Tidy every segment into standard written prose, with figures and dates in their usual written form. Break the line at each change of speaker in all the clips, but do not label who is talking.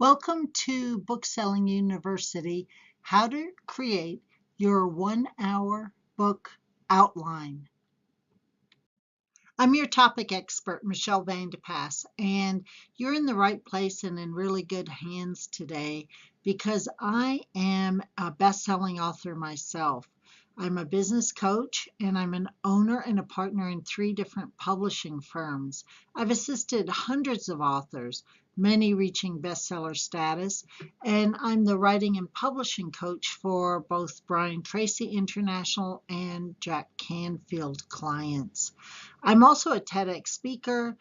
Welcome to Bookselling University, How to Create Your 1 Hour Book Outline. I'm your topic expert, Michelle Vandepass, and you're in the right place and in really good hands today because I am a best-selling author myself. I'm a business coach and I'm an owner and a partner in 3 different publishing firms. I've assisted hundreds of authors, many reaching bestseller status, and I'm the writing and publishing coach for both Brian Tracy International and Jack Canfield clients. I'm also a TEDx speaker,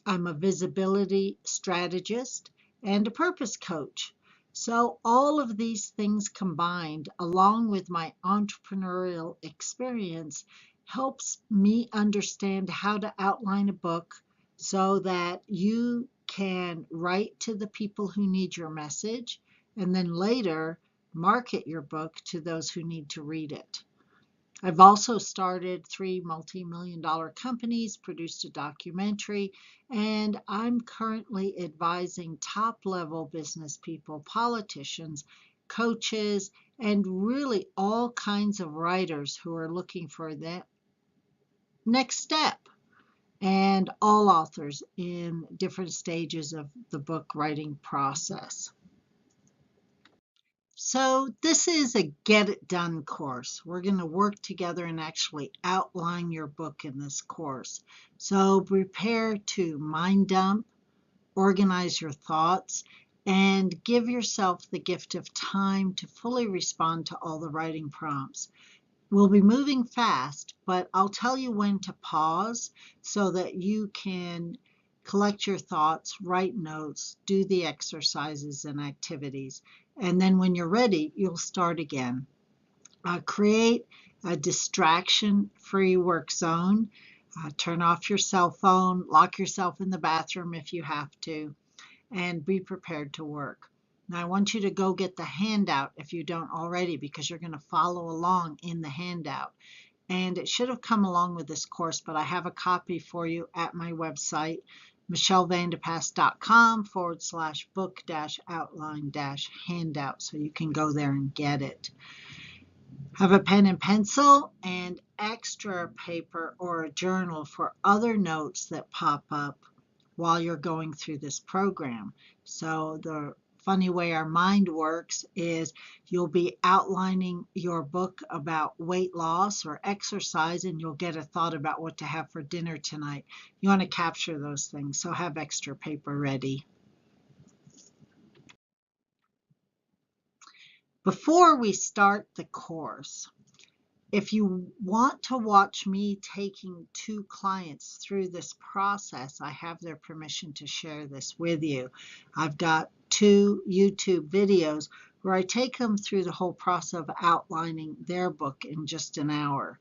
I'm a visibility strategist, and a purpose coach. So all of these things combined, along with my entrepreneurial experience, helps me understand how to outline a book so that you can write to the people who need your message and then later market your book to those who need to read it. I've also started 3 multi-million-dollar companies, produced a documentary, and I'm currently advising top-level business people, politicians, coaches, and really all kinds of writers who are looking for that next step, and all authors in different stages of the book writing process. So this is a get it done course. We're going to work together and actually outline your book in this course. So prepare to mind dump, organize your thoughts, and give yourself the gift of time to fully respond to all the writing prompts. We'll be moving fast, but I'll tell you when to pause so that you can collect your thoughts, write notes, do the exercises and activities. And then when you're ready, you'll start again. Create a distraction-free work zone. Turn off your cell phone, lock yourself in the bathroom if you have to, and be prepared to work. Now, I want you to go get the handout if you don't already, because you're going to follow along in the handout. And it should have come along with this course, but I have a copy for you at my website, michellevandepass.com/book-outline-handout, so you can go there and get it. Have a pen and pencil and extra paper or a journal for other notes that pop up while you're going through this program. So the funny way our mind works is you'll be outlining your book about weight loss or exercise, and you'll get a thought about what to have for dinner tonight. You want to capture those things, so have extra paper ready. Before we start the course, if you want to watch me taking 2 clients through this process, I have their permission to share this with you. I've got 2 YouTube videos where I take them through the whole process of outlining their book in just an hour.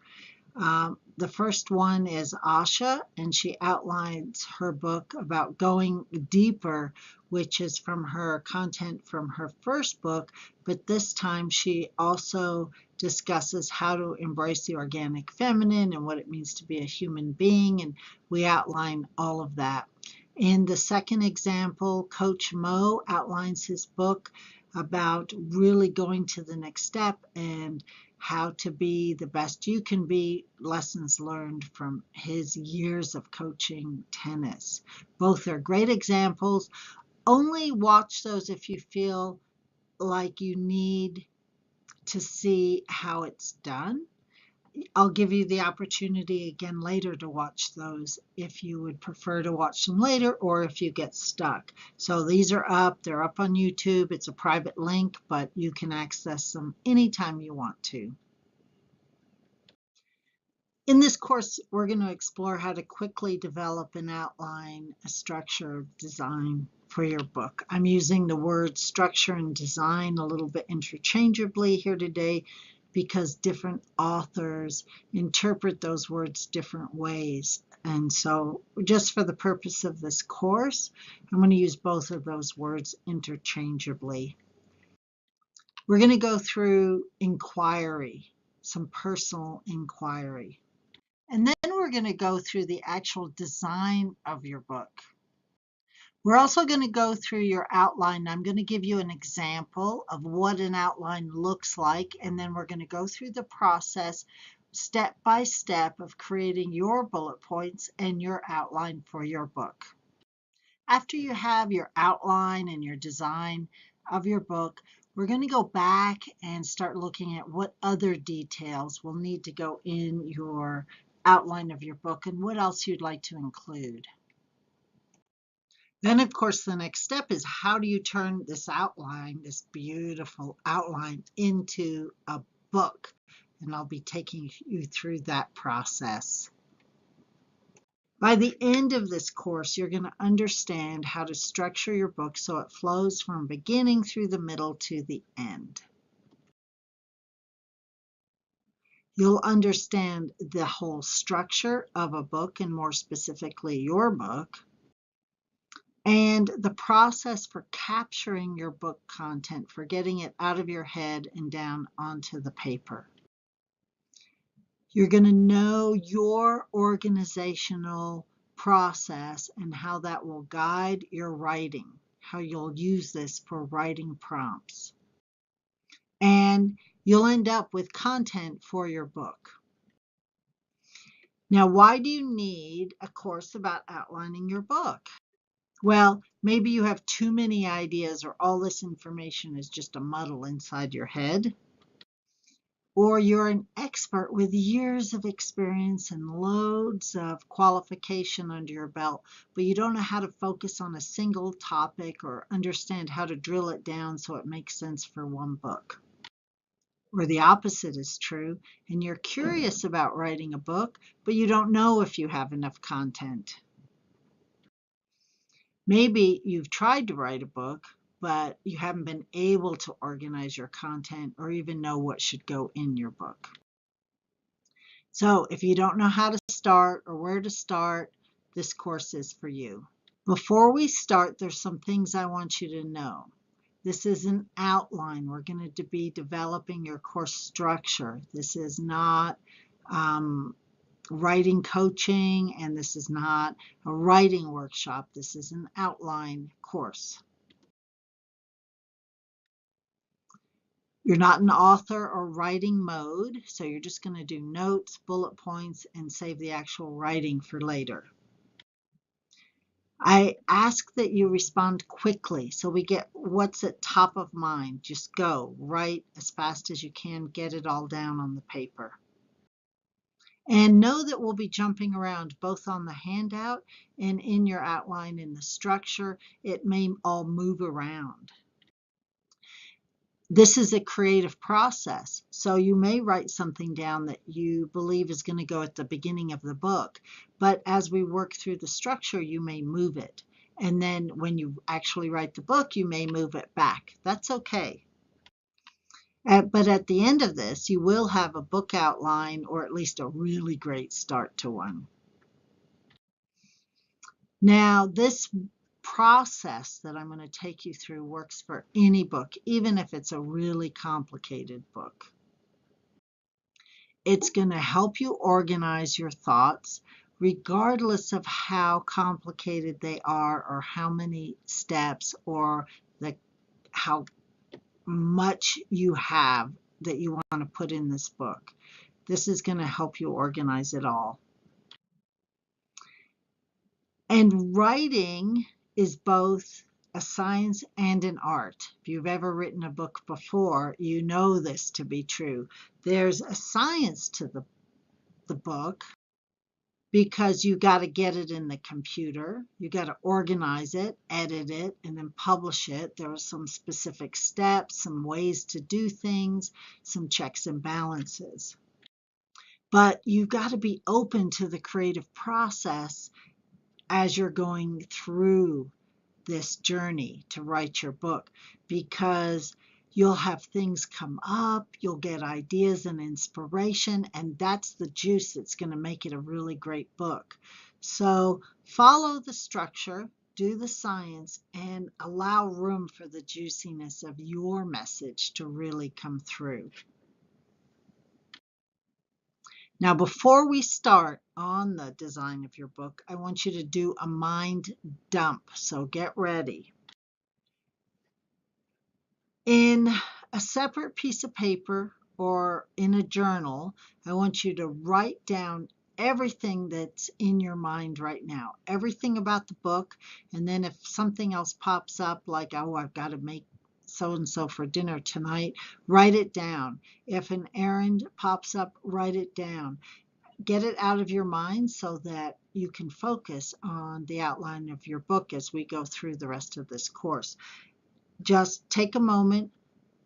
The first one is Asha, and she outlines her book about going deeper, which is from her content from her first book, but this time she also discusses how to embrace the organic feminine and what it means to be a human being, and we outline all of that. In the second example, Coach Mo outlines his book about really going to the next step and how to be the best you can be, lessons learned from his years of coaching tennis. Both are great examples. Only watch those if you feel like you need to see how it's done. I'll give you the opportunity again later to watch those if you would prefer to watch them later or if you get stuck. So these are up, they're up on YouTube. It's a private link, but you can access them anytime you want to. In this course, we're going to explore how to quickly develop and outline a structure of design for your book. I'm using the words structure and design a little bit interchangeably here today because different authors interpret those words different ways. And so just for the purpose of this course, I'm going to use both of those words interchangeably. We're going to go through inquiry, some personal inquiry. And then we're going to go through the actual design of your book. We're also going to go through your outline. I'm going to give you an example of what an outline looks like, and then we're going to go through the process step by step of creating your bullet points and your outline for your book. After you have your outline and your design of your book, we're going to go back and start looking at what other details will need to go in your outline of your book and what else you'd like to include. Then, of course, the next step is how do you turn this outline, this beautiful outline, into a book? And I'll be taking you through that process. By the end of this course, you're going to understand how to structure your book so it flows from beginning through the middle to the end. You'll understand the whole structure of a book, and more specifically your book, and the process for capturing your book content, for getting it out of your head and down onto the paper. You're going to know your organizational process and how that will guide your writing, how you'll use this for writing prompts. And you'll end up with content for your book. Now, why do you need a course about outlining your book? Well, maybe you have too many ideas, or all this information is just a muddle inside your head. Or you're an expert with years of experience and loads of qualification under your belt, but you don't know how to focus on a single topic or understand how to drill it down so it makes sense for one book. Or the opposite is true, and you're curious about writing a book, but you don't know if you have enough content. Maybe you've tried to write a book, but you haven't been able to organize your content or even know what should go in your book. So if you don't know how to start or where to start, this course is for you. Before we start, there's some things I want you to know. This is an outline. We're going to be developing your course structure. This is not writing coaching, and this is not a writing workshop. This is an outline course. You're not in author or writing mode, so you're just going to do notes, bullet points, and save the actual writing for later. I ask that you respond quickly so we get what's at top of mind. Just go, write as fast as you can, get it all down on the paper. And know that we'll be jumping around both on the handout and in your outline in the structure. It may all move around. This is a creative process, so you may write something down that you believe is going to go at the beginning of the book, but as we work through the structure, you may move it. And then when you actually write the book, you may move it back. That's okay. But at the end of this, you will have a book outline, or at least a really great start to one. Now, this process that I'm going to take you through works for any book, even if it's a really complicated book. It's going to help you organize your thoughts, regardless of how complicated they are, or how many steps, or how much you have that you want to put in this book. This is going to help you organize it all. And writing is both a science and an art. If you've ever written a book before, you know this to be true. There's a science to the book, because you got to get it in the computer, you got to organize it, edit it, and then publish it. There are some specific steps, some ways to do things, some checks and balances. But you've got to be open to the creative process as you're going through this journey to write your book, because you'll have things come up, you'll get ideas and inspiration, and that's the juice that's going to make it a really great book. So follow the structure, do the science, and allow room for the juiciness of your message to really come through. Now, before we start on the design of your book, I want you to do a mind dump. So get ready. In a separate piece of paper or in a journal, I want you to write down everything that's in your mind right now, everything about the book. And then if something else pops up, like, oh, I've got to make so-and-so for dinner tonight, write it down. If an errand pops up, write it down. Get it out of your mind so that you can focus on the outline of your book as we go through the rest of this course. Just take a moment,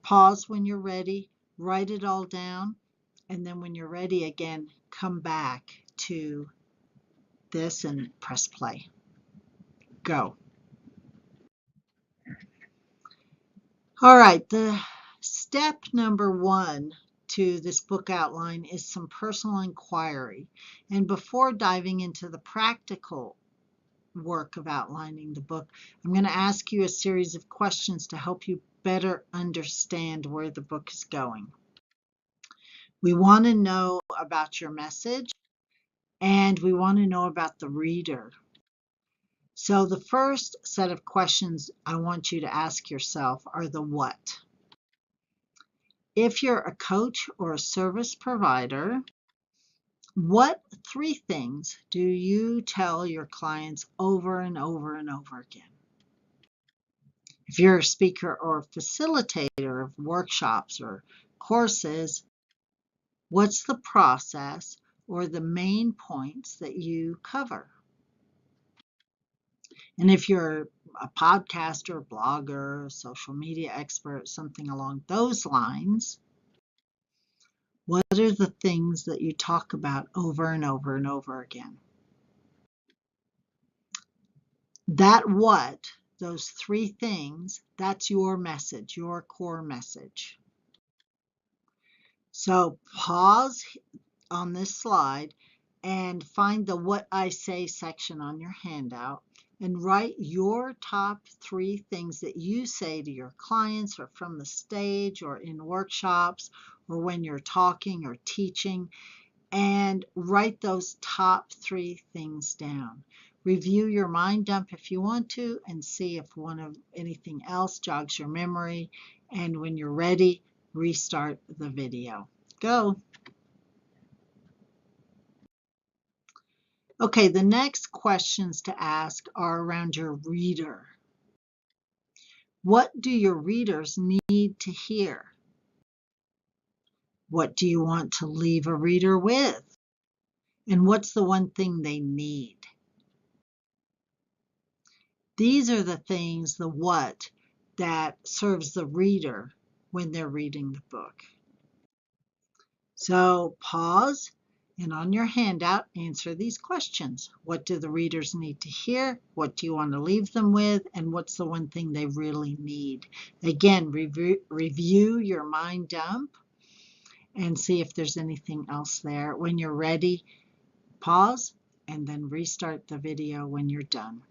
pause when you're ready, write it all down, and then when you're ready again, come back to this and press play. Go. All right, the step number 1 to this book outline is some personal inquiry. And before diving into the practical work of outlining the book, I'm going to ask you a series of questions to help you better understand where the book is going. We want to know about your message, and we want to know about the reader. So the first set of questions I want you to ask yourself are the what. If you're a coach or a service provider, what 3 things do you tell your clients over and over and over again? If you're a speaker or facilitator of workshops or courses, what's the process or the main points that you cover? And if you're a podcaster, blogger, social media expert, something along those lines, what are the things that you talk about over and over and over again? That what, those 3 things, that's your message, your core message. So pause on this slide and find the What I Say section on your handout and write your top 3 things that you say to your clients or from the stage or in workshops or when you're talking or teaching, and write those top 3 things down. Review your mind dump if you want to and see if anything else jogs your memory, and when you're ready, restart the video. Go. Okay, the next questions to ask are around your reader. What do your readers need to hear? What do you want to leave a reader with? And what's the one thing they need? These are the things, the what, that serves the reader when they're reading the book. So pause, and on your handout, answer these questions. What do the readers need to hear? What do you want to leave them with? And what's the one thing they really need? Again, review your mind dump and see if there's anything else there. When you're ready, pause and then restart the video when you're done.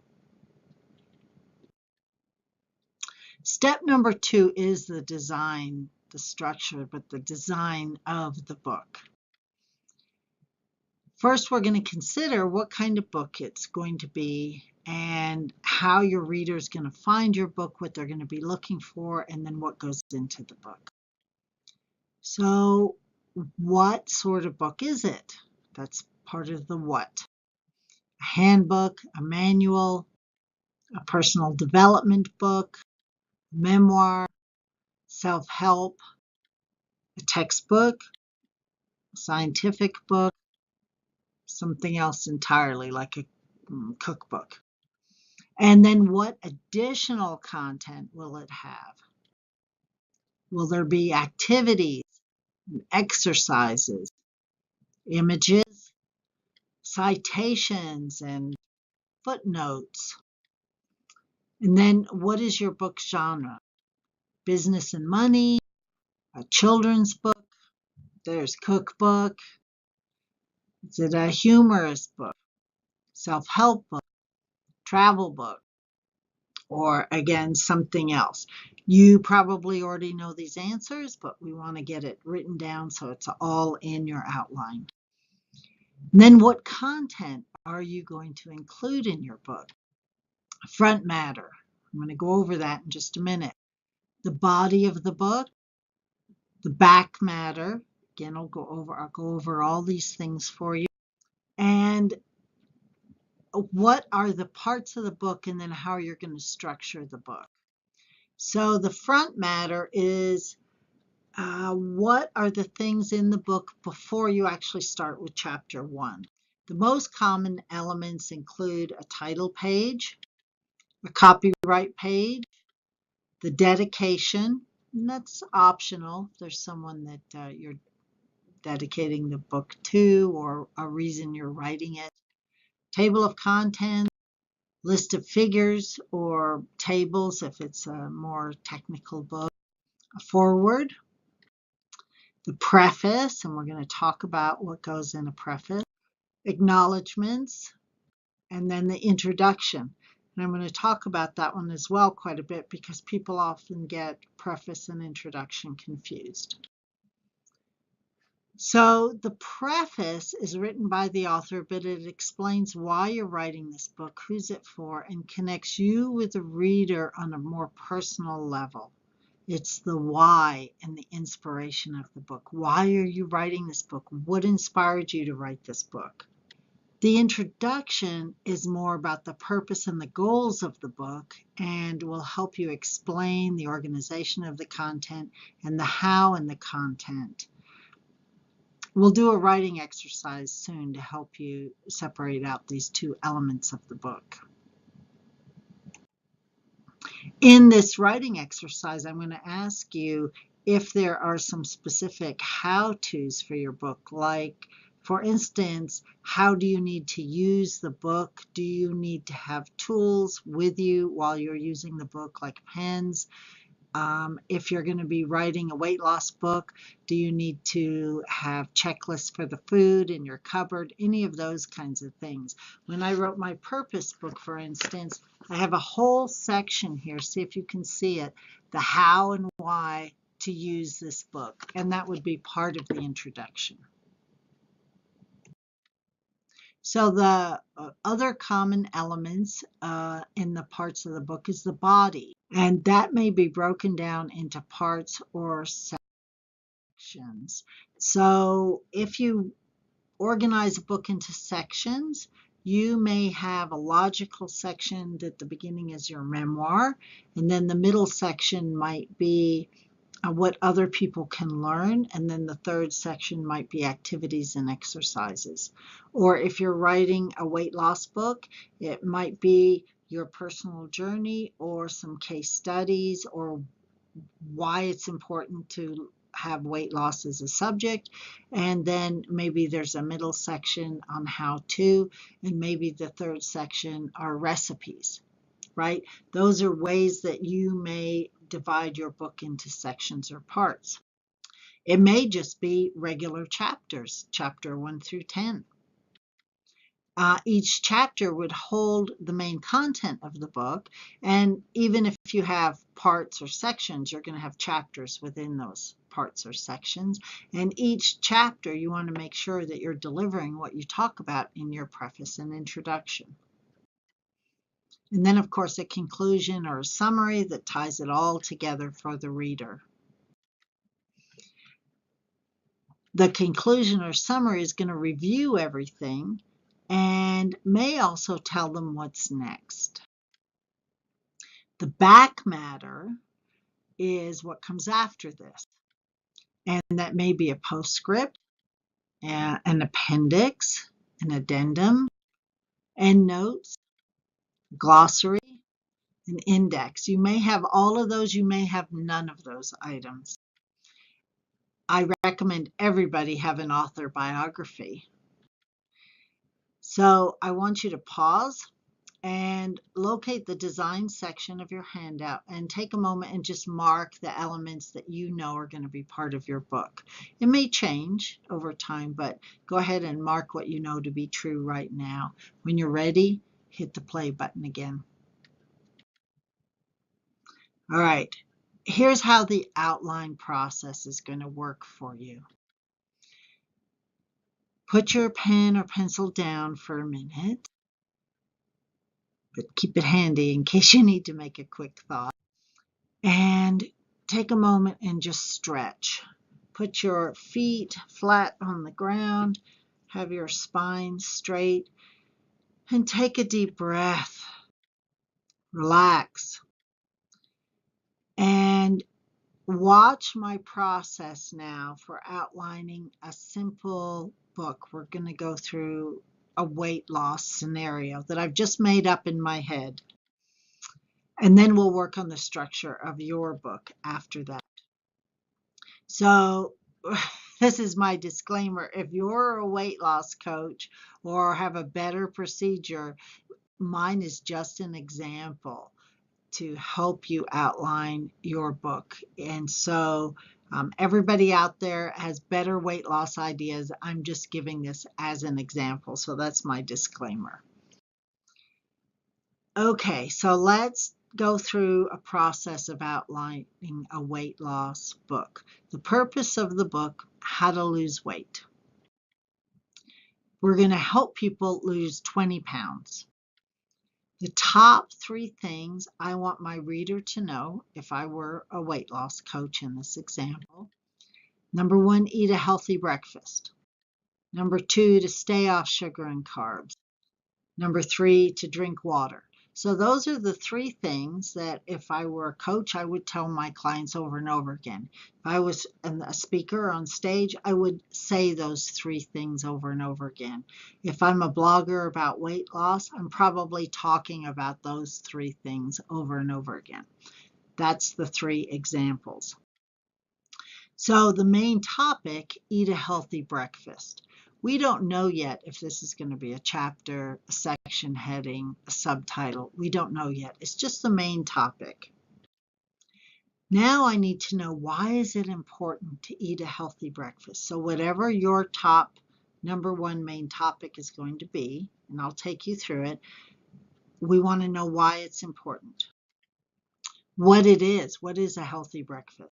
Step number 2 is the design, the structure, but the design of the book. First, we're going to consider what kind of book it's going to be and how your reader is going to find your book, what they're going to be looking for, and then what goes into the book. So, what sort of book is it? That's part of the what. A handbook, a manual, a personal development book, memoir, self-help, a textbook, a scientific book, something else entirely like a cookbook. And then what additional content will it have? Will there be activities, exercises, images, citations, and footnotes? And then what is your book genre? Business and money, a children's book, there's cookbook. Is it a humorous book, self-help book, travel book, or again, something else? You probably already know these answers, but we want to get it written down so it's all in your outline. Then what content are you going to include in your book? Front matter. I'm going to go over that in just a minute. The body of the book, the back matter. Again, I'll go over all these things for you. And what are the parts of the book, and then how you're going to structure the book. So the front matter is what are the things in the book before you actually start with chapter 1. The most common elements include a title page, a copyright page, the dedication, and that's optional if there's someone that you're dedicating the book to or a reason you're writing it, table of contents, list of figures or tables if it's a more technical book, a foreword, the preface, and we're going to talk about what goes in a preface, acknowledgments, and then the introduction. And I'm going to talk about that one as well quite a bit because people often get preface and introduction confused. So the preface is written by the author, but it explains why you're writing this book, who's it for, and connects you with the reader on a more personal level. It's the why and the inspiration of the book. Why are you writing this book? What inspired you to write this book? The introduction is more about the purpose and the goals of the book and will help you explain the organization of the content and the how in the content. We'll do a writing exercise soon to help you separate out these two elements of the book. In this writing exercise, I'm going to ask you if there are some specific how-tos for your book, like, for instance, how do you need to use the book? Do you need to have tools with you while you're using the book, like pens? If you're going to be writing a weight loss book, do you need to have checklists for the food in your cupboard? Any of those kinds of things. When I wrote my purpose book, for instance, I have a whole section here. See if you can see it. The how and why to use this book. And that would be part of the introduction. So the other common elements in the parts of the book is the body, and that may be broken down into parts or sections. So if you organize a book into sections, you may have a logical section that the beginning is your memoir, and then the middle section might be what other people can learn, and then the third section might be activities and exercises. Or if you're writing a weight loss book, it might be your personal journey or some case studies or why it's important to have weight loss as a subject, and then maybe there's a middle section on how to, and maybe the third section are recipes, right? Those are ways that you may divide your book into sections or parts. It may just be regular chapters, chapter 1 through 10. Each chapter would hold the main content of the book, and even if you have parts or sections, you're going to have chapters within those parts or sections, and each chapter you want to make sure that you're delivering what you talk about in your preface and introduction. And then, of course, a conclusion or a summary that ties it all together for the reader. The conclusion or summary is going to review everything and may also tell them what's next. The back matter is what comes after this, and that may be a postscript, an appendix, an addendum, endnotes, glossary, an index. You may have all of those, you may have none of those items. I recommend everybody have an author biography. So I want you to pause and locate the design section of your handout and take a moment and just mark the elements that you know are going to be part of your book. It may change over time, but go ahead and mark what you know to be true right now. When you're ready, hit the play button again. All right, here's how the outline process is going to work for you. Put your pen or pencil down for a minute, but keep it handy in case you need to make a quick thought. And take a moment and just stretch. Put your feet flat on the ground, have your spine straight, and take a deep breath. Relax. And watch my process now for outlining a simple book. We're going to go through a weight loss scenario that I've just made up in my head. And then we'll work on the structure of your book after that. So this is my disclaimer. If you're a weight loss coach or have a better procedure, mine is just an example to help you outline your book. And so everybody out there has better weight loss ideas. I'm just giving this as an example. So that's my disclaimer. Okay, so let's go through a process of outlining a weight loss book. The purpose of the book, How to Lose Weight. We're going to help people lose 20 pounds. The top 3 things I want my reader to know if I were a weight loss coach in this example. Number 1, eat a healthy breakfast. Number 2, to stay off sugar and carbs. Number 3, to drink water. So those are the 3 things that if I were a coach, I would tell my clients over and over again. If I was a speaker on stage, I would say those 3 things over and over again. If I'm a blogger about weight loss, I'm probably talking about those 3 things over and over again. That's the 3 examples. So the main topic, eat a healthy breakfast. We don't know yet if this is going to be a chapter, a section heading, a subtitle. We don't know yet. It's just the main topic. Now I need to know, why is it important to eat a healthy breakfast? So whatever your top number 1 main topic is going to be, and I'll take you through it, we want to know why it's important. What it is. What is a healthy breakfast?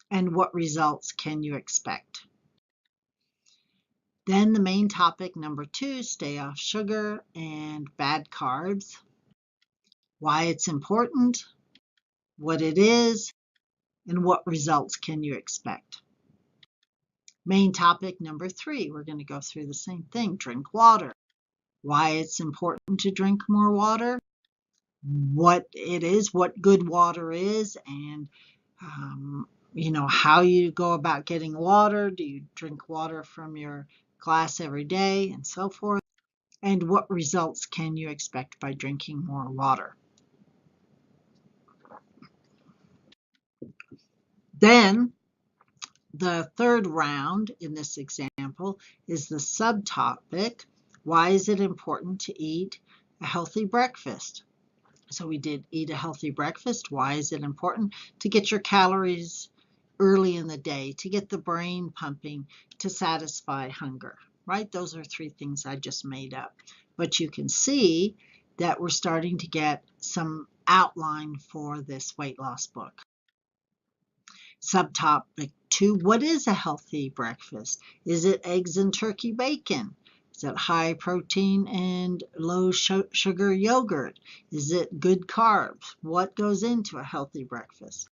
And what results can you expect? Then the main topic, number 2, stay off sugar and bad carbs. Why it's important, what it is, and what results can you expect. Main topic number 3, we're going to go through the same thing, drink water. Why it's important to drink more water, what it is, what good water is, and how you go about getting water. Do you drink water from your glass every day, and so forth? And what results can you expect by drinking more water? Then the third round in this example is the subtopic, why is it important to eat a healthy breakfast? So we did eat a healthy breakfast. Why is it important? To get your calories early in the day, to get the brain pumping, to satisfy hunger, right? Those are 3 things I just made up. But you can see that we're starting to get some outline for this weight loss book. Subtopic 2, what is a healthy breakfast? Is it eggs and turkey bacon? Is it high protein and low sugar yogurt? Is it good carbs? What goes into a healthy breakfast?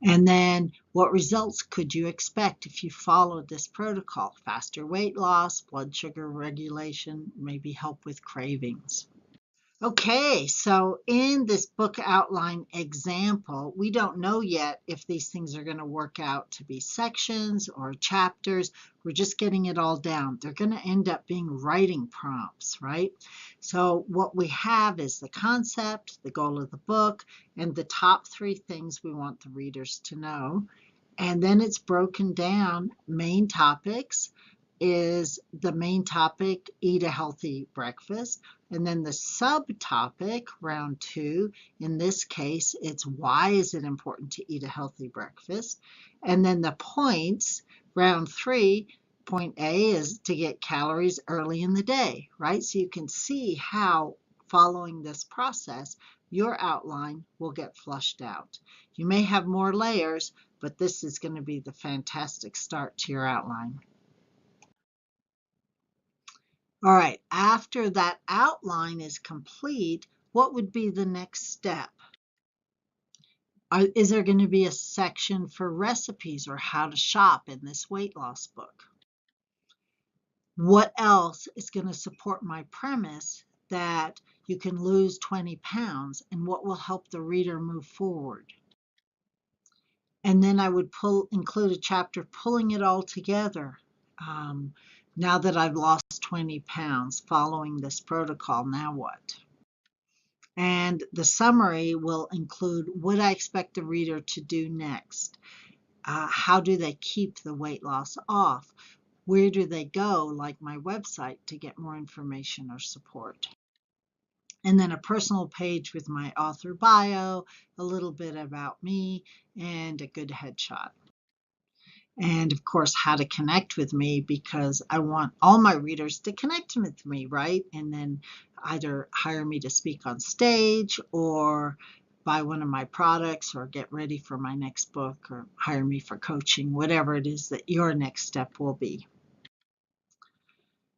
And then what results could you expect if you followed this protocol? Faster weight loss, blood sugar regulation, maybe help with cravings. Okay, so in this book outline example, we don't know yet if these things are going to work out to be sections or chapters. We're just getting it all down. They're going to end up being writing prompts, right? So what we have is the concept, the goal of the book, and the top 3 things we want the readers to know. And then it's broken down. Main topics is the main topic, eat a healthy breakfast. And then the subtopic, round 2, in this case, it's why is it important to eat a healthy breakfast? And then the points, round 3, point A is to get calories early in the day, right? So you can see how following this process, your outline will get flushed out. You may have more layers, but this is going to be the fantastic start to your outline. All right, after that outline is complete, what would be the next step? Is there going to be a section for recipes or how to shop in this weight loss book? What else is going to support my premise that you can lose 20 pounds, and what will help the reader move forward? And then I would include a chapter pulling it all together. Um, now that I've lost 20 pounds following this protocol, now what? And the summary will include what I expect the reader to do next. How do they keep the weight loss off? Where do they go, like my website, to get more information or support? And then a personal page with my author bio, a little bit about me, and a good headshot. And of course, how to connect with me, because I want all my readers to connect with me, right? And then either hire me to speak on stage or buy one of my products or get ready for my next book or hire me for coaching, whatever it is that your next step will be.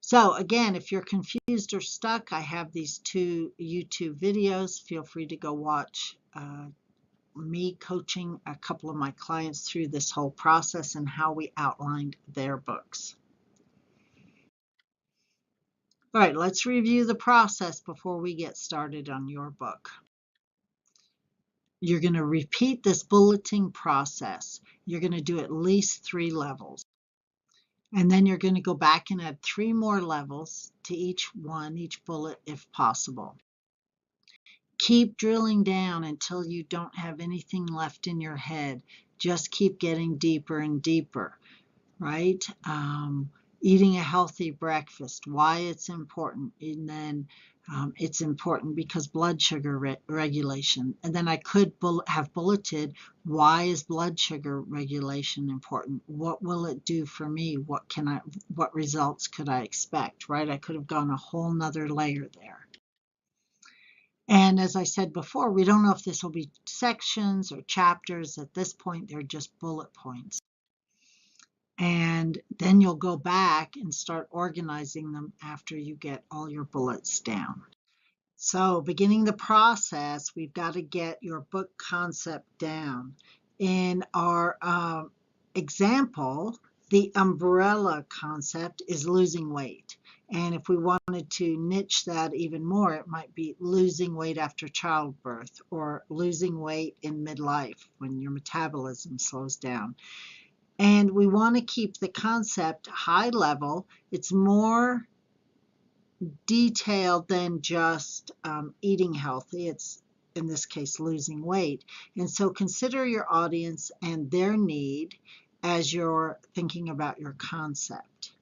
So again, if you're confused or stuck, I have these 2 YouTube videos. Feel free to go watch me coaching a couple of my clients through this whole process and how we outlined their books. All right, let's review the process before we get started on your book. You're going to repeat this bulleting process. You're going to do at least 3 levels. And then you're going to go back and add 3 more levels to each bullet if possible. Keep drilling down until you don't have anything left in your head. Just keep getting deeper and deeper, right? Eating a healthy breakfast, why it's important, and then it's important because blood sugar regulation. And then I could have bulleted, why is blood sugar regulation important? What will it do for me? What results could I expect, right? I could have gone a whole nother layer there. And as I said before, we don't know if this will be sections or chapters. At this point, they're just bullet points. And then you'll go back and start organizing them after you get all your bullets down. So beginning the process, we've got to get your book concept down. In our example, the umbrella concept is losing weight. And if we wanted to niche that even more, it might be losing weight after childbirth or losing weight in midlife when your metabolism slows down. And we want to keep the concept high level. It's more detailed than just eating healthy. It's, in this case, losing weight. And so consider your audience and their need as you're thinking about your concept.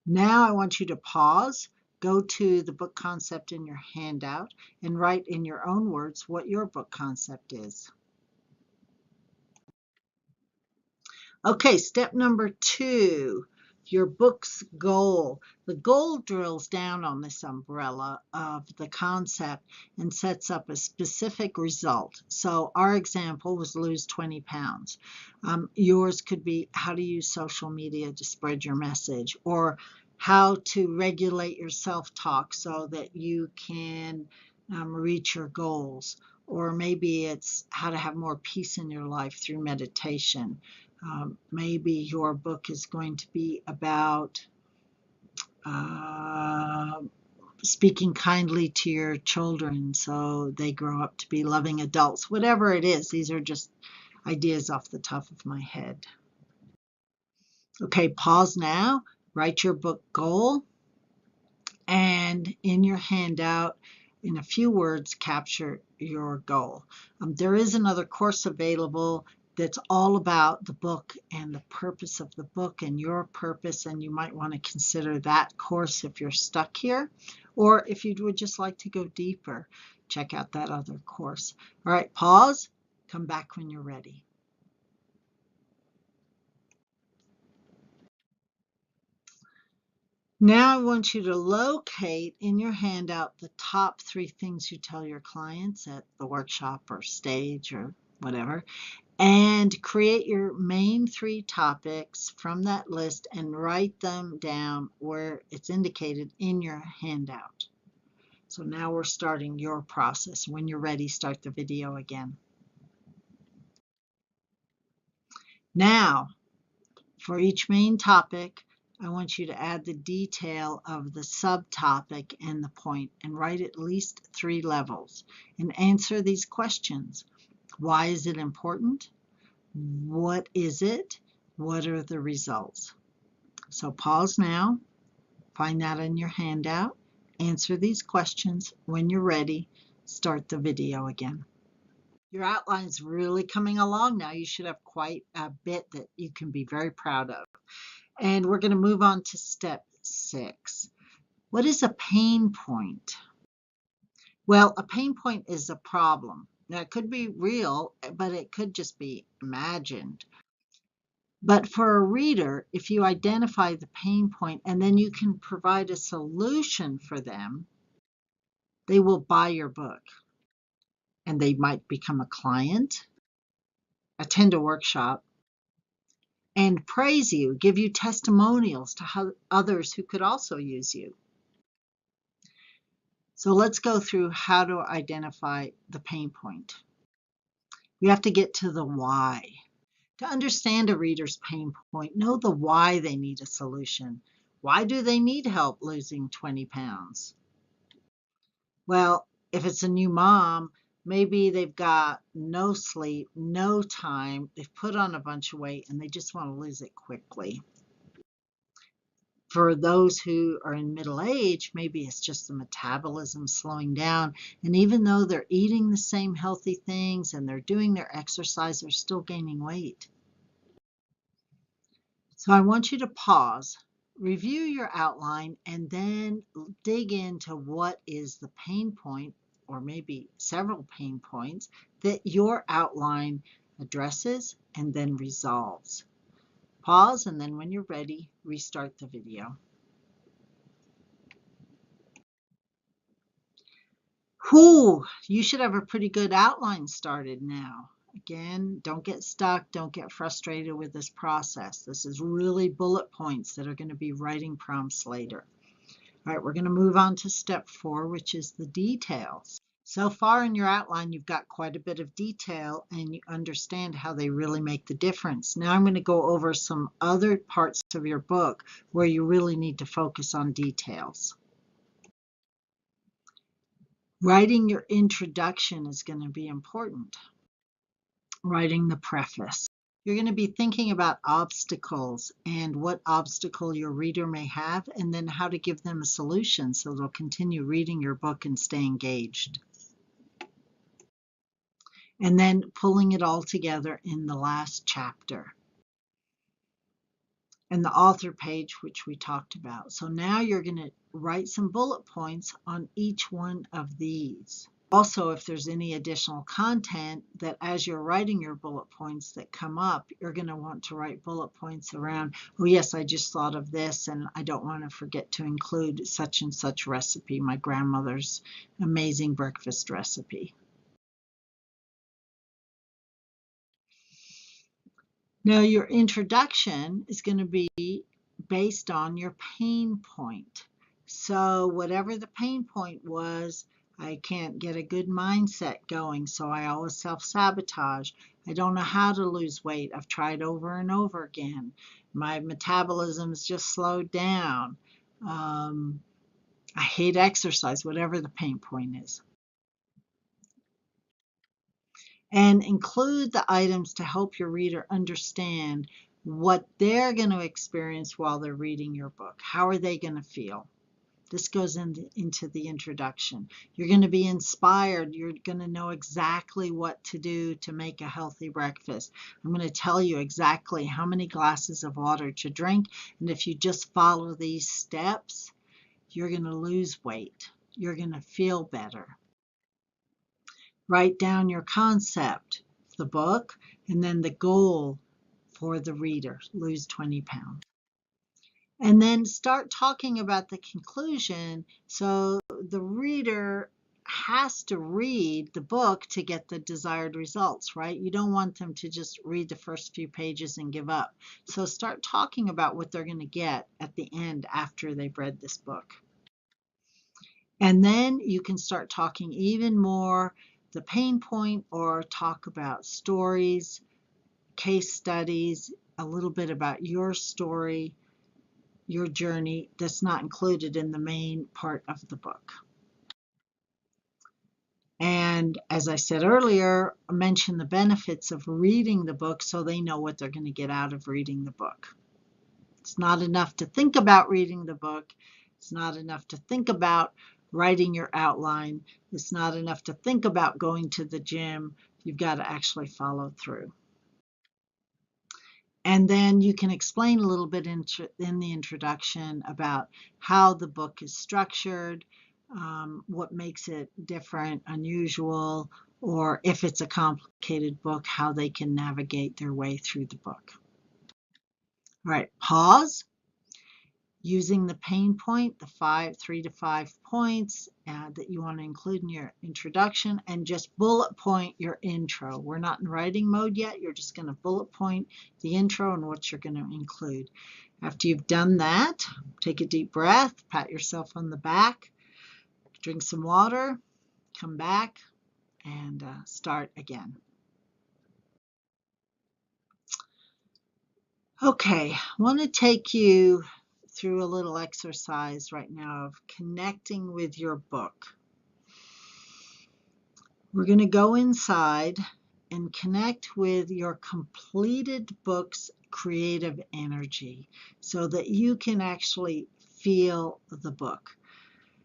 Now I want you to pause, go to the book concept in your handout, and write in your own words what your book concept is. Okay, step number 2, your book's goal. The goal drills down on this umbrella of the concept and sets up a specific result. So our example was lose 20 pounds. Yours could be how to use social media to spread your message, or how to regulate your self-talk so that you can reach your goals. Or maybe it's how to have more peace in your life through meditation. Maybe your book is going to be about speaking kindly to your children so they grow up to be loving adults. Whatever it is, these are just ideas off the top of my head. Okay, pause now, write your book goal, and in your handout, in a few words, capture your goal. There is another course available that's all about the book and the purpose of the book and your purpose, and you might want to consider that course if you're stuck here, or if you would just like to go deeper, check out that other course. All right, pause, come back when you're ready. Now I want you to locate in your handout the top 3 things you tell your clients at the workshop or stage or whatever, And create your main 3 topics from that list and write them down where it's indicated in your handout. So now we're starting your process. When you're ready, start the video again. Now, for each main topic, I want you to add the detail of the subtopic and the point and write at least 3 levels and answer these questions. Why is it important? What is it? What are the results? So pause now, find that in your handout, answer these questions. When you're ready, start the video again. Your outline's really coming along now. You should have quite a bit that you can be very proud of. And we're going to move on to step 6. What is a pain point? Well, a pain point is a problem. Now, it could be real, but it could just be imagined. But for a reader, if you identify the pain point and then you can provide a solution for them, they will buy your book. And they might become a client, attend a workshop, and praise you, give you testimonials to others who could also use you. So let's go through how to identify the pain point. We have to get to the why. To understand a reader's pain point, know the why they need a solution. Why do they need help losing 20 pounds? Well, if it's a new mom, maybe they've got no sleep, no time, they've put on a bunch of weight, and they just want to lose it quickly. For those who are in middle age, maybe it's just the metabolism slowing down. And even though they're eating the same healthy things and they're doing their exercise, they're still gaining weight. So I want you to pause, review your outline, and then dig into what is the pain point, or maybe several pain points, that your outline addresses and then resolves. Pause, and then when you're ready, restart the video. Whew, you should have a pretty good outline started now. Again, don't get stuck, don't get frustrated with this process. This is really bullet points that are going to be writing prompts later. All right, we're going to move on to step 4, which is the details. So far in your outline, you've got quite a bit of detail and you understand how they really make the difference. Now I'm going to go over some other parts of your book where you really need to focus on details. Writing your introduction is going to be important. Writing the preface. You're going to be thinking about obstacles and what obstacle your reader may have, and then how to give them a solution so they'll continue reading your book and stay engaged. And then pulling it all together in the last chapter. And the author page, which we talked about. So now you're going to write some bullet points on each one of these. Also, if there's any additional content that as you're writing your bullet points that come up, you're going to want to write bullet points around, oh yes, I just thought of this and I don't want to forget to include such and such recipe, my grandmother's amazing breakfast recipe. Now your introduction is going to be based on your pain point. So whatever the pain point was, I can't get a good mindset going, so I always self-sabotage. I don't know how to lose weight. I've tried over and over again. My metabolism's just slowed down. I hate exercise, whatever the pain point is. And include the items to help your reader understand what they're going to experience while they're reading your book. How are they going to feel? This goes into the introduction. You're going to be inspired. You're going to know exactly what to do to make a healthy breakfast. I'm going to tell you exactly how many glasses of water to drink. And if you just follow these steps, you're going to lose weight. You're going to feel better. Write down your concept, the book, and then the goal for the reader, lose 20 pounds. And then start talking about the conclusion so the reader has to read the book to get the desired results, right? You don't want them to just read the first few pages and give up. So start talking about what they're going to get at the end after they've read this book. And then you can start talking even more the pain point, or talk about stories, case studies, a little bit about your story, your journey that's not included in the main part of the book. And as I said earlier, mention the benefits of reading the book so they know what they're going to get out of reading the book. It's not enough to think about reading the book. It's not enough to think about writing your outline. It's not enough to think about going to the gym. You've got to actually follow through. And then you can explain a little bit in the introduction about how the book is structured, what makes it different, unusual, or if it's a complicated book, how they can navigate their way through the book. All right, pause. Using the pain point, the 3 to 5 points that you want to include in your introduction, and just bullet point your intro. We're not in writing mode yet. You're just going to bullet point the intro and what you're going to include. After you've done that, take a deep breath, pat yourself on the back, drink some water, come back, and start again. Okay, I want to take you through a little exercise right now of connecting with your book. We're going to go inside and connect with your completed book's creative energy so that you can actually feel the book.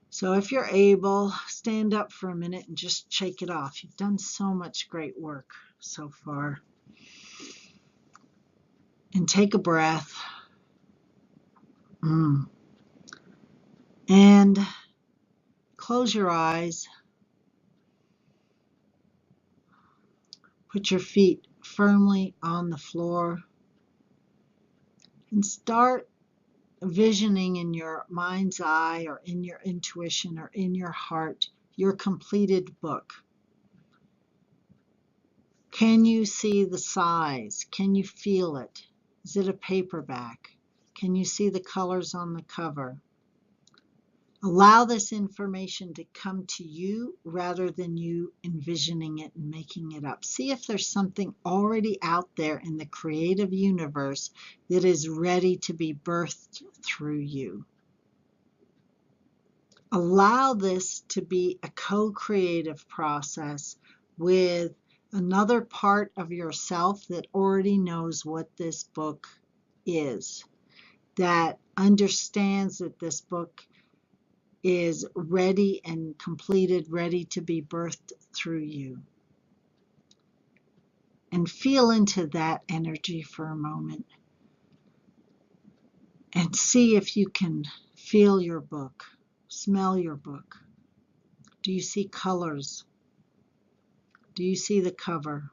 So if you're able, stand up for a minute and just shake it off. You've done so much great work so far. And take a breath. And close your eyes. Put your feet firmly on the floor. And start visioning in your mind's eye, or in your intuition, or in your heart, your completed book. Can you see the size? Can you feel it? Is it a paperback? Can you see the colors on the cover? Allow this information to come to you rather than you envisioning it and making it up. See if there's something already out there in the creative universe that is ready to be birthed through you. Allow this to be a co-creative process with another part of yourself that already knows what this book is, that understands that this book is ready and completed, ready to be birthed through you. And feel into that energy for a moment. And see if you can feel your book, smell your book. Do you see colors? Do you see the cover?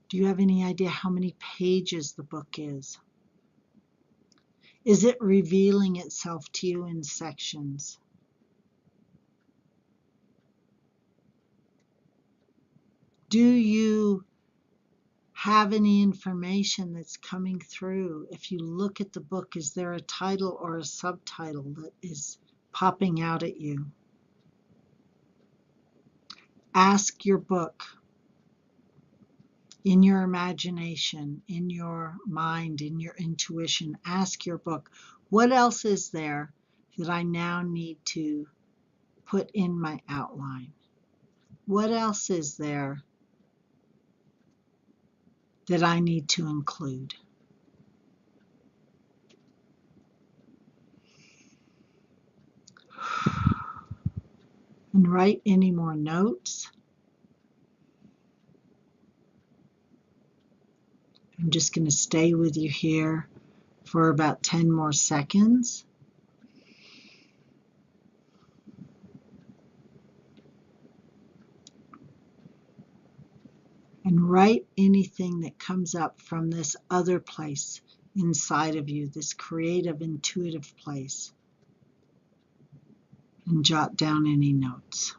Do you have any idea how many pages the book is? Is it revealing itself to you in sections? Do you have any information that's coming through? If you look at the book, is there a title or a subtitle that is popping out at you? Ask your book, in your imagination, in your mind, in your intuition, ask your book, what else is there that I now need to put in my outline? What else is there that I need to include? And write any more notes. I'm just going to stay with you here for about 10 more seconds. And write anything that comes up from this other place inside of you, this creative, intuitive place. And jot down any notes.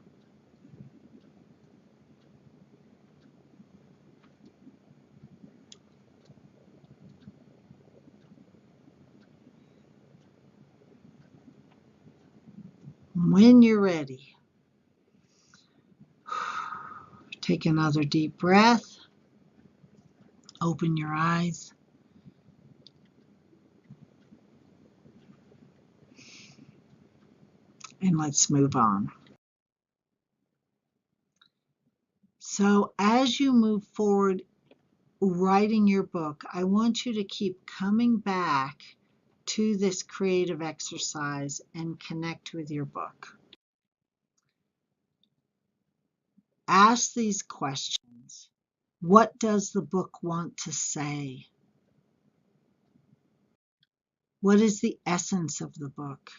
when you're ready, take another deep breath, open your eyes, and let's move on. So as you move forward writing your book, I want you to keep coming back to this creative exercise and connect with your book. Ask these questions. What does the book want to say? What is the essence of the book?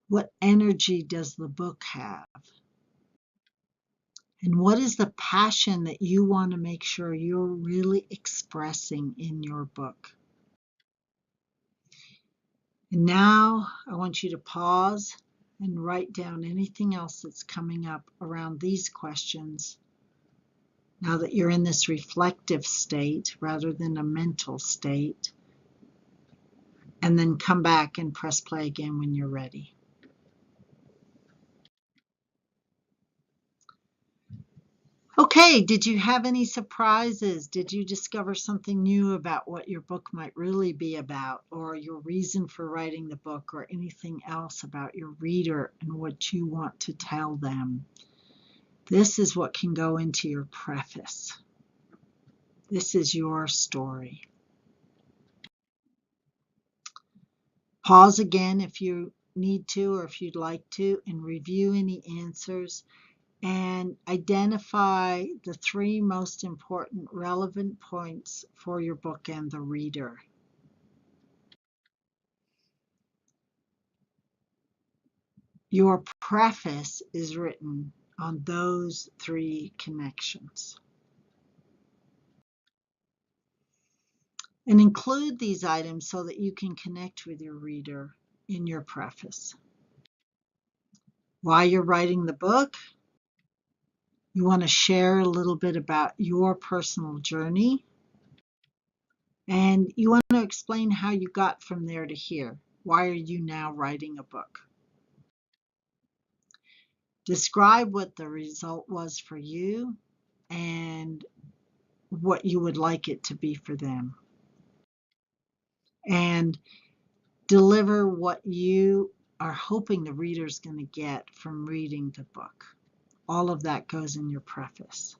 What energy does the book have? And what is the passion that you want to make sure you're really expressing in your book? And now I want you to pause and write down anything else that's coming up around these questions. Now that you're in this reflective state rather than a mental state, and then come back and press play again when you're ready. Okay, did you have any surprises? Did you discover something new about what your book might really be about, or your reason for writing the book, or anything else about your reader and what you want to tell them? This is what can go into your preface. This is your story. Pause again if you need to, or if you'd like to, and review any answers. And identify the 3 most important relevant points for your book and the reader. Your preface is written on those 3 connections. And include these items so that you can connect with your reader in your preface. While you're writing the book, you want to share a little bit about your personal journey. And you want to explain how you got from there to here. Why are you now writing a book? Describe what the result was for you and what you would like it to be for them. And deliver what you are hoping the reader's going to get from reading the book. All of that goes in your preface.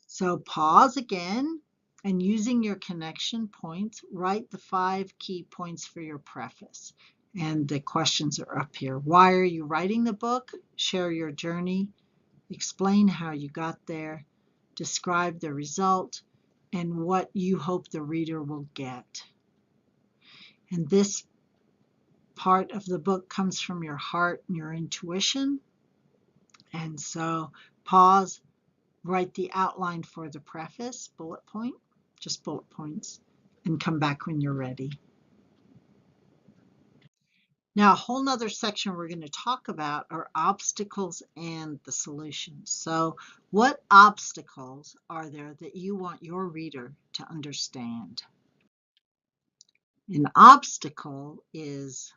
So pause again, and using your connection points, write the 5 key points for your preface. And the questions are up here. Why are you writing the book? Share your journey. Explain how you got there. Describe the result and what you hope the reader will get. And this part of the book comes from your heart and your intuition. And so pause, write the outline for the preface, bullet point, just bullet points, and come back when you're ready. Now, a whole nother section we're going to talk about are obstacles and the solutions. So what obstacles are there that you want your reader to understand? An obstacle is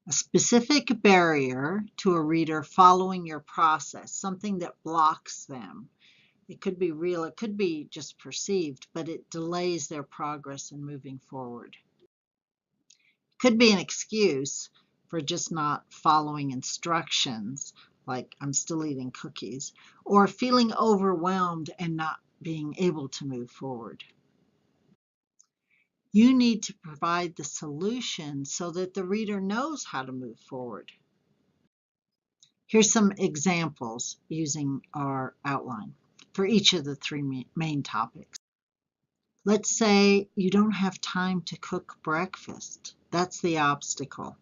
a specific barrier to a reader following your process, something that blocks them. It could be real, it could be just perceived, but it delays their progress in moving forward. It could be an excuse for just not following instructions, like I'm still eating cookies, or feeling overwhelmed and not being able to move forward. You need to provide the solution so that the reader knows how to move forward. Here's some examples using our outline for each of the 3 main topics. Let's say you don't have time to cook breakfast. That's the obstacle.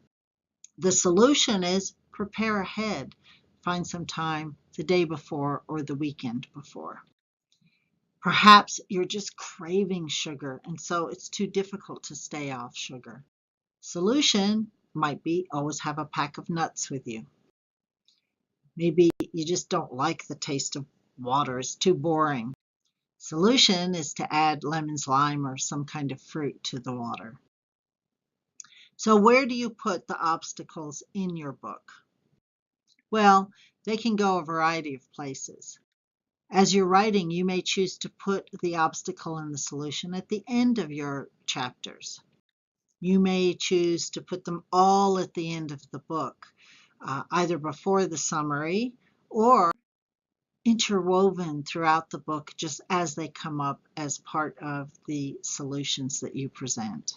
The solution is prepare ahead. Find some time the day before or the weekend before. Perhaps you're just craving sugar, and so it's too difficult to stay off sugar. Solution might be always have a pack of nuts with you. Maybe you just don't like the taste of water. It's too boring. Solution is to add lemons, lime, or some kind of fruit to the water. So where do you put the obstacles in your book? Well, they can go a variety of places. As you're writing, you may choose to put the obstacle and the solution at the end of your chapters. You may choose to put them all at the end of the book, either before the summary or interwoven throughout the book just as they come up as part of the solutions that you present.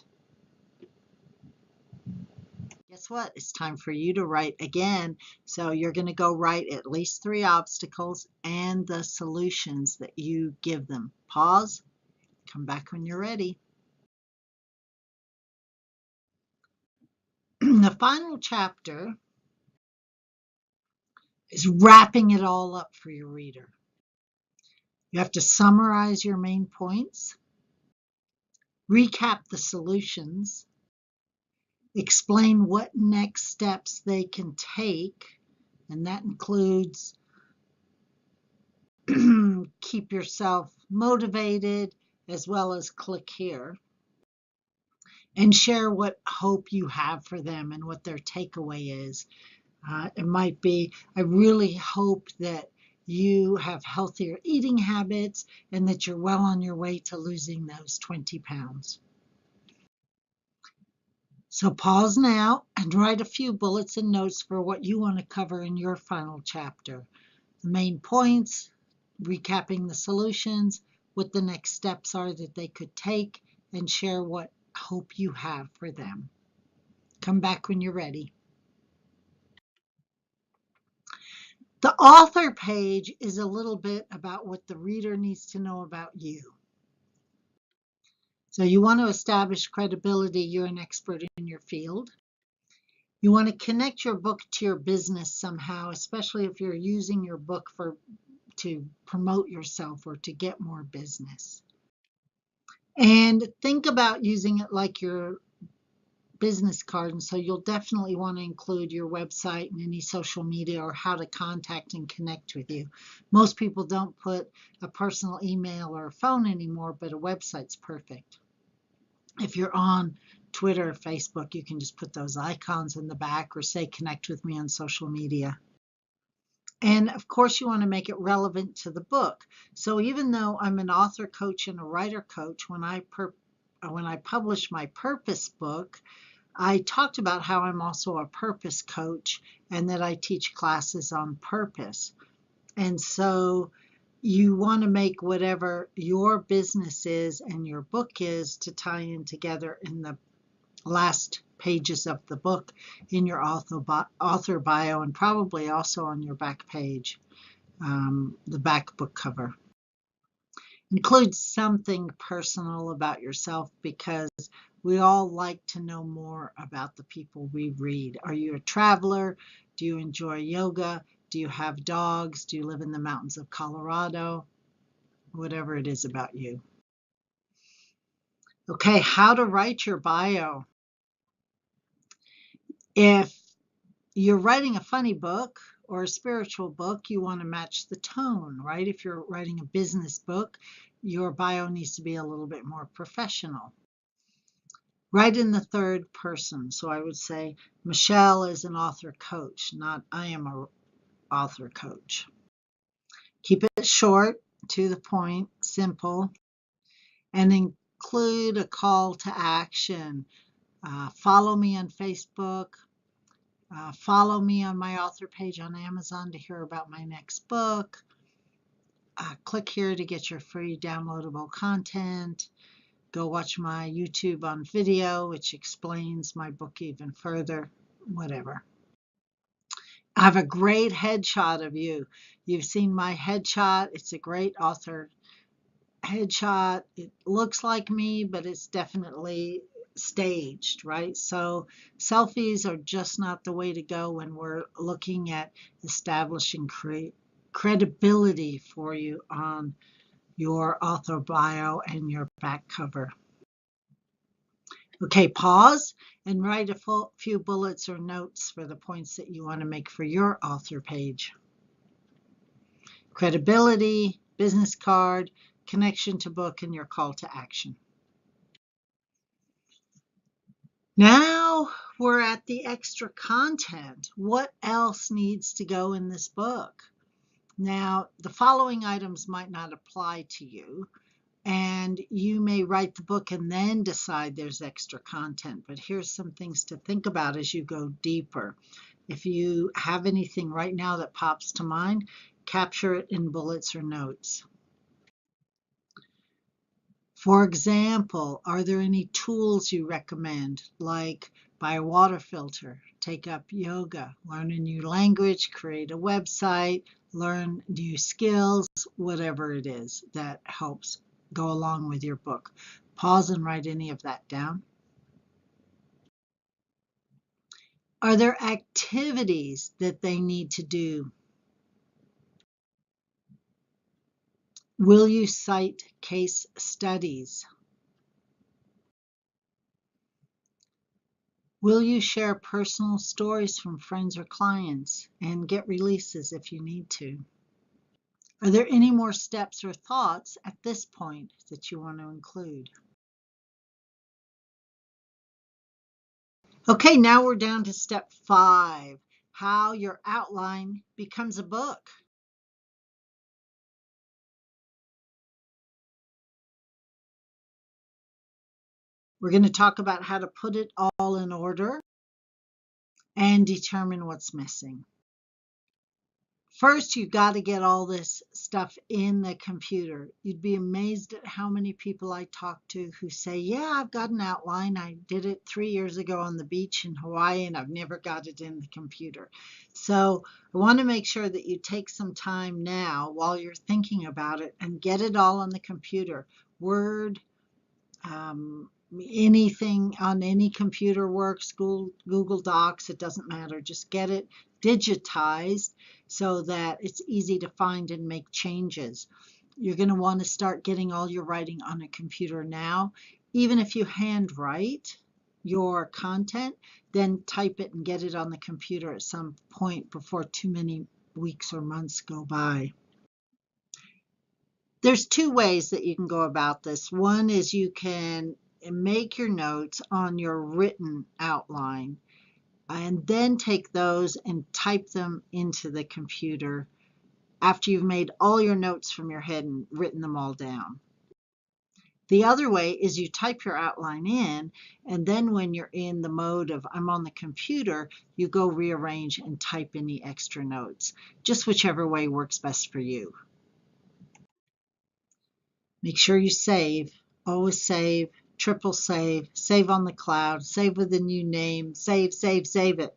Guess what? It's time for you to write again. So you're going to go write at least 3 obstacles and the solutions that you give them. Pause. Come back when you're ready. The final chapter is wrapping it all up for your reader. You have to summarize your main points, recap the solutions, explain what next steps they can take, and that includes keep yourself motivated as well as click here, and share what hope you have for them and what their takeaway is. It might be, I really hope that you have healthier eating habits and that you're well on your way to losing those 20 pounds. So pause now and write a few bullets and notes for what you want to cover in your final chapter. The main points, recapping the solutions, what the next steps are that they could take, and share what hope you have for them. Come back when you're ready. The author page is a little bit about what the reader needs to know about you. So you want to establish credibility. You're an expert in your field. You want to connect your book to your business somehow, especially if you're using your book to promote yourself or to get more business. And think about using it like your business card. And so you'll definitely want to include your website and any social media or how to contact and connect with you. Most people don't put a personal email or a phone anymore, but a website's perfect. If you're on Twitter or Facebook, you can just put those icons in the back or say connect with me on social media. And of course, you want to make it relevant to the book. So even though I'm an author coach and a writer coach, when I published my purpose book, I talked about how I'm also a purpose coach and that I teach classes on purpose. And so you want to make whatever your business is and your book is to tie in together in the last pages of the book, in your author bio, and probably also on your back page, the back book cover. Include something personal about yourself because we all like to know more about the people we read. Are you a traveler? Do you enjoy yoga? Do you have dogs? Do you live in the mountains of Colorado? Whatever it is about you. Okay, how to write your bio. If you're writing a funny book or a spiritual book, you want to match the tone, right? If you're writing a business book, your bio needs to be a little bit more professional. Write in the third person. So I would say, Michelle is an author coach, not I am an author coach. Keep it short, to the point, simple, and include a call to action. Follow me on Facebook. Follow me on my author page on Amazon to hear about my next book. Click here to get your free downloadable content. Go watch my YouTube on video, which explains my book even further, whatever. I have a great headshot of you. You've seen my headshot. It's a great author headshot. It looks like me, but it's definitely staged, right? So selfies are just not the way to go when we're looking at establishing credibility for you on your author bio and your back cover. Okay, pause and write a few bullets or notes for the points that you want to make for your author page. Credibility, business card, connection to book, and your call to action. Now Now we're at the extra content. What else needs to go in this book? Now, the following items might not apply to you, and you may write the book and then decide there's extra content. But here's some things to think about as you go deeper. If you have anything right now that pops to mind, capture it in bullets or notes. For example, are there any tools you recommend, like buy a water filter, take up yoga, learn a new language, create a website, learn new skills, whatever it is that helps go along with your book? Pause and write any of that down. Are there activities that they need to do? Will you cite case studies? Will you share personal stories from friends or clients and get releases if you need to? Are there any more steps or thoughts at this point that you want to include? Okay, now we're down to step 5, how your outline becomes a book. We're going to talk about how to put it all in order and determine what's missing. First, you've got to get all this stuff in the computer. You'd be amazed at how many people I talk to who say, yeah, I've got an outline. I did it 3 years ago on the beach in Hawaii, and I've never got it in the computer. So I want to make sure that you take some time now while you're thinking about it and get it all on the computer. Word, anything on any computer works, Google Docs, it doesn't matter. Just get it digitized so that it's easy to find and make changes. You're going to want to start getting all your writing on a computer now. Even if you handwrite your content, then type it and get it on the computer at some point before too many weeks or months go by. There's 2 ways that you can go about this. One is you can make your notes on your written outline and then take those and type them into the computer after you've made all your notes from your head and written them all down. The other way is you type your outline in, and then when you're in the mode of I'm on the computer, you go rearrange and type any extra notes. Just whichever way works best for you. Make sure you save. Always save, triple save on the cloud, save with a new name, save it.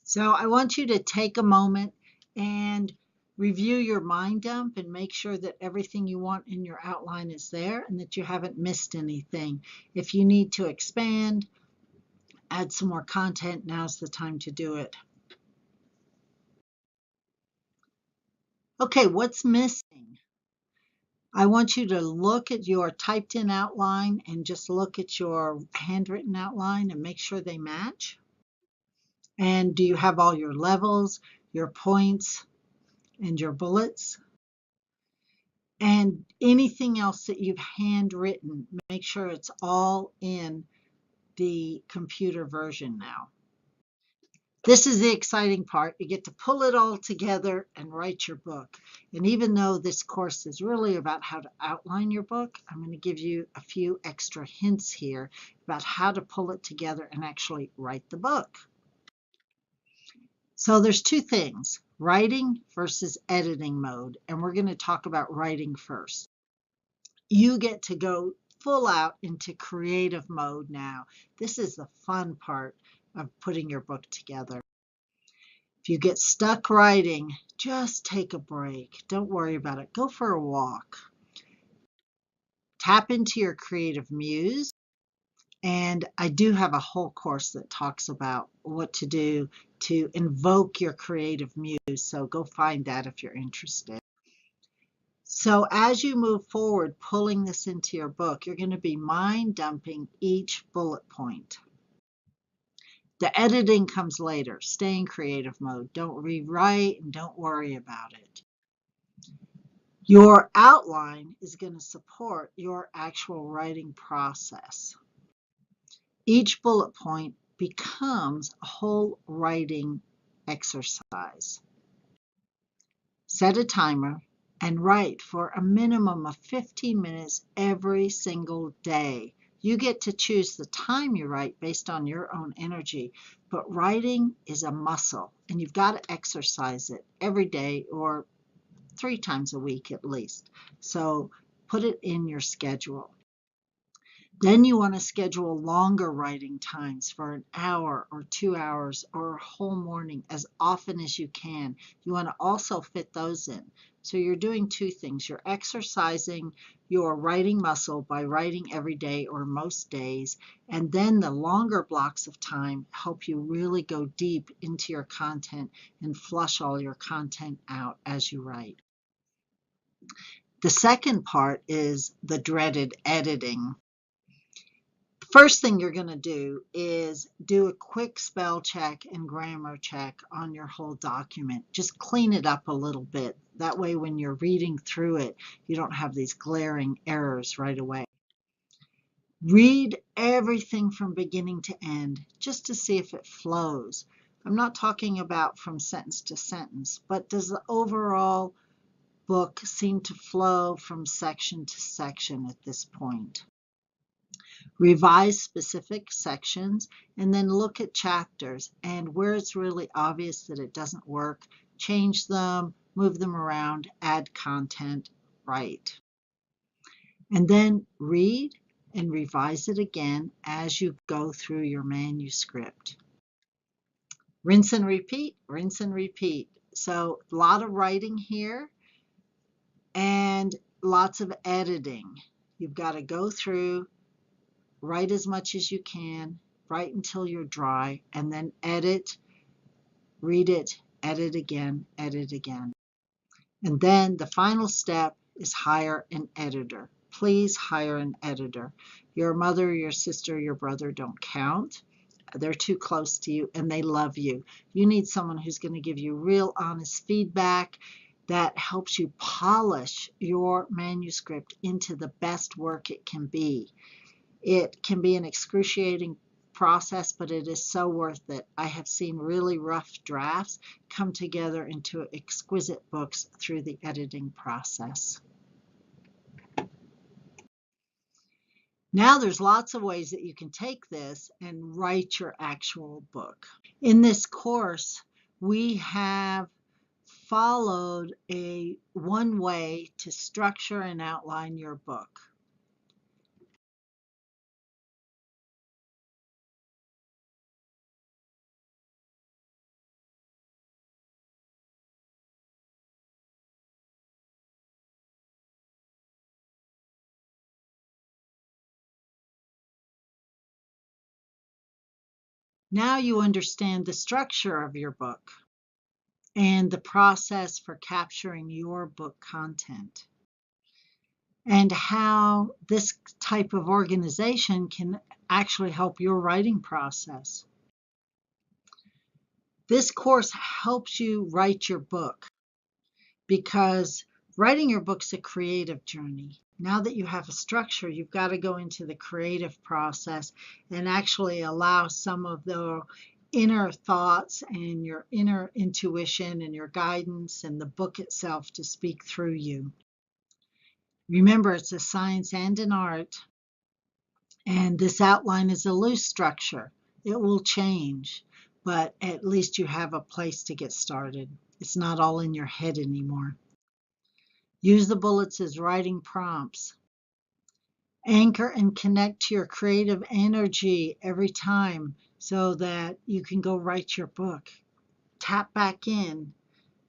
So I want you to take a moment and review your mind dump and make sure that everything you want in your outline is there and that you haven't missed anything. If you need to expand, add some more content, now's the time to do it. Okay, what's missing? I want you to look at your typed in outline and just look at your handwritten outline and make sure they match. And do you have all your levels, your points, and your bullets? And anything else that you've handwritten, make sure it's all in the computer version now. This is the exciting part. You get to pull it all together and write your book. And even though this course is really about how to outline your book, I'm going to give you a few extra hints here about how to pull it together and actually write the book. So there's 2 things, writing versus editing mode. And we're going to talk about writing first. You get to go full out into creative mode now. This is the fun part of putting your book together. If you get stuck writing, just take a break. Don't worry about it. Go for a walk. Tap into your creative muse. And I do have a whole course that talks about what to do to invoke your creative muse. So go find that if you're interested. So as you move forward, pulling this into your book, you're going to be mind dumping each bullet point. The editing comes later. Stay in creative mode. Don't rewrite and don't worry about it. Your outline is going to support your actual writing process. Each bullet point becomes a whole writing exercise. Set a timer and write for a minimum of 15 minutes every single day. You get to choose the time you write based on your own energy, but writing is a muscle and you've got to exercise it every day or 3 times a week at least. So put it in your schedule. Then you want to schedule longer writing times for an hour or 2 hours or a whole morning as often as you can. You want to also fit those in. So you're doing 2 things. You're exercising your writing muscle by writing every day or most days, and then the longer blocks of time help you really go deep into your content and flush all your content out as you write. The second part is the dreaded editing. First thing you're going to do is do a quick spell check and grammar check on your whole document. Just clean it up a little bit. That way when you're reading through it, you don't have these glaring errors right away. Read everything from beginning to end just to see if it flows. I'm not talking about from sentence to sentence, but does the overall book seem to flow from section to section at this point? Revise specific sections, and then look at chapters, and where it's really obvious that it doesn't work, change them, move them around, add content, write. And then read and revise it again as you go through your manuscript. Rinse and repeat, rinse and repeat. So a lot of writing here and lots of editing. You've got to go through, write as much as you can, write until you're dry, and then edit, read it, edit again, edit again. And then the final step is hire an editor. Please hire an editor. Your mother, your sister, your brother don't count. They're too close to you and they love you. You need someone who's going to give you real honest feedback that helps you polish your manuscript into the best work it can be. It can be an excruciating process, but it is so worth it. I have seen really rough drafts come together into exquisite books through the editing process. Now there's lots of ways that you can take this and write your actual book. In this course, we have followed one way to structure and outline your book. Now you understand the structure of your book and the process for capturing your book content, and how this type of organization can actually help your writing process. This course helps you write your book because writing your book's a creative journey. Now that you have a structure, you've got to go into the creative process and actually allow some of the inner thoughts and your inner intuition and your guidance and the book itself to speak through you. Remember, it's a science and an art, and this outline is a loose structure. It will change, but at least you have a place to get started. It's not all in your head anymore. Use the bullets as writing prompts. Anchor and connect to your creative energy every time so that you can go write your book. Tap back in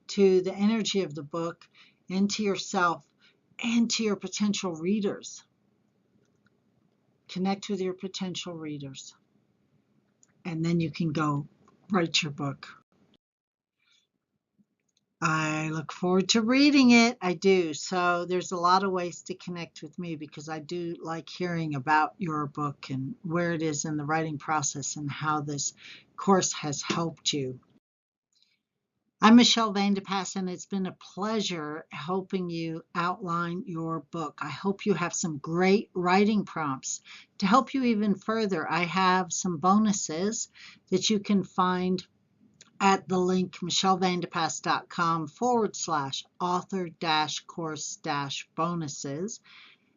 to the energy of the book and to yourself and to your potential readers. Connect with your potential readers, and then you can go write your book. I look forward to reading it. I do. So there's a lot of ways to connect with me because I do like hearing about your book and where it is in the writing process and how this course has helped you. I'm Michelle Vandepass, and it's been a pleasure helping you outline your book. I hope you have some great writing prompts. To help you even further, I have some bonuses that you can find at the link michellevandepass.com/author-course-bonuses.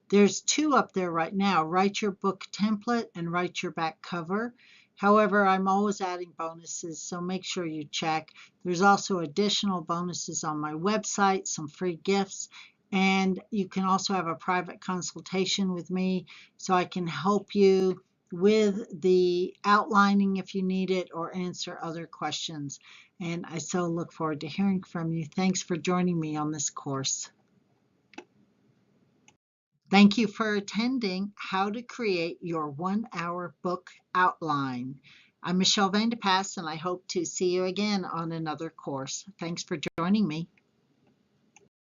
There's 2 up there right now. Write your book template and write your back cover. However, I'm always adding bonuses, so make sure you check. There's also additional bonuses on my website, some free gifts, and you can also have a private consultation with me so I can help you with the outlining if you need it or answer other questions. And I so look forward to hearing from you. Thanks for joining me on this course. Thank you for attending How to Create Your 1-Hour Book Outline. I'm Michelle Vandepass, and I hope to see you again on another course. Thanks for joining me.